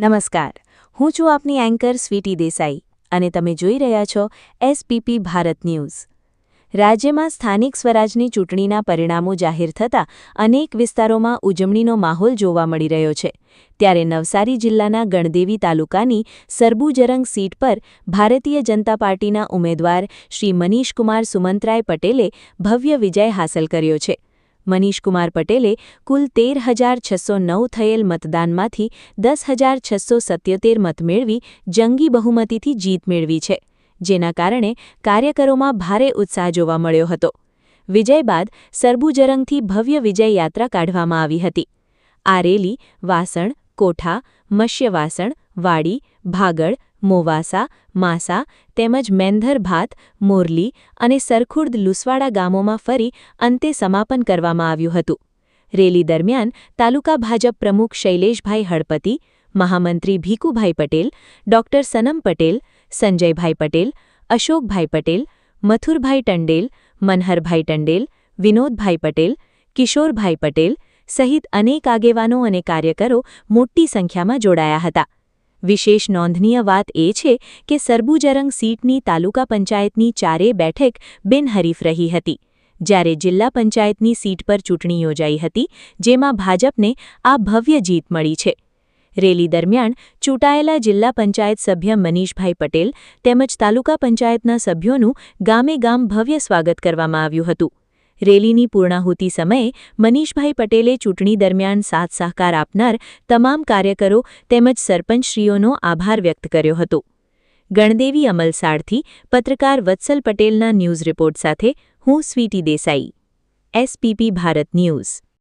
નમસ્કાર, હું છું આપની એન્કર સ્વીટી દેસાઈ અને તમે જોઈ રહ્યા છો એસપીપી ભારત ન્યૂઝ। રાજ્યમાં સ્થાનિક સ્વરાજની ચૂંટણીના પરિણામો જાહેર થતાં અનેક વિસ્તારોમાં ઉજવણીનો માહોલ જોવા મળી રહ્યો છે। ત્યારે નવસારી જિલ્લાના ગણદેવી તાલુકાની સરબુજરંગ સીટ પર ભારતીય જનતા પાર્ટીના ઉમેદવાર શ્રી મનીષકુમાર સુમંતરાય પટેલે ભવ્ય વિજય હાંસલ કર્યો છે। મનીષકુમાર પટેલે કુલ 13,609 થયેલ મતદાનમાંથી 10,677 મત મેળવી જંગી બહુમતીથી જીત મેળવી છે, જેના કારણે કાર્યકરોમાં ભારે ઉત્સાહ જોવા મળ્યો હતો। વિજય બાદ સરબુજરંગથી ભવ્ય વિજય યાત્રા કાઢવામાં આવી હતી। આ રેલી વાસણ, કોઠા, મત્સ્યવાસણ, વાડી, ભાગળ, મોવાસા, માસા તેમજ મેંધર ભાત, મોરલી અને સરખુર્દ લુસવાડા ગામોમાં ફરી અંતે સમાપન કરવામાં આવ્યું હતું। રેલી દરમિયાન તાલુકા ભાજપ પ્રમુખ શૈલેષભાઈ હળપતિ, મહામંત્રી ભીખુભાઈ પટેલ, ડોક્ટર સનમ પટેલ, સંજયભાઈ પટેલ, અશોકભાઈ પટેલ, મથુરભાઈ ટંડેલ, મનહરભાઈ ટંડેલ, વિનોદભાઈ પટેલ, કિશોરભાઈ પટેલ સહિત અનેક આગેવાનો અને કાર્યકરો મોટી સંખ્યામાં જોડાયા હતા। વિશેષ નોંધનીય વાત એ છે કે સરબુજરંગ સીટની તાલુકા પંચાયતની ચારેય બેઠક બિનહરીફ રહી હતી, જ્યારે જિલ્લા પંચાયતની સીટ પર ચૂંટણી યોજાઈ હતી, જેમાં ભાજપને આ ભવ્ય જીત મળી છે। રેલી દરમિયાન ચૂંટાયેલા જિલ્લા પંચાયત સભ્ય મનીષભાઈ પટેલ તેમજ તાલુકા પંચાયતના સભ્યોનું ગામે ગામ ભવ્ય સ્વાગત કરવામાં આવ્યું હતું। રેલીની પૂર્ણાહુતિ સમયે મનીષભાઈ પટેલે ચૂંટણી દરમિયાન સાથ સહકાર આપનાર તમામ કાર્યકરો તેમજ સરપંચશ્રીઓનો આભાર વ્યક્ત કર્યો હતો। ગણદેવી અમલસાડથી પત્રકાર વત્સલ પટેલના ન્યૂઝ રિપોર્ટ સાથે હું સ્વીટી દેસાઈ, એસપીપી ભારત ન્યૂઝ।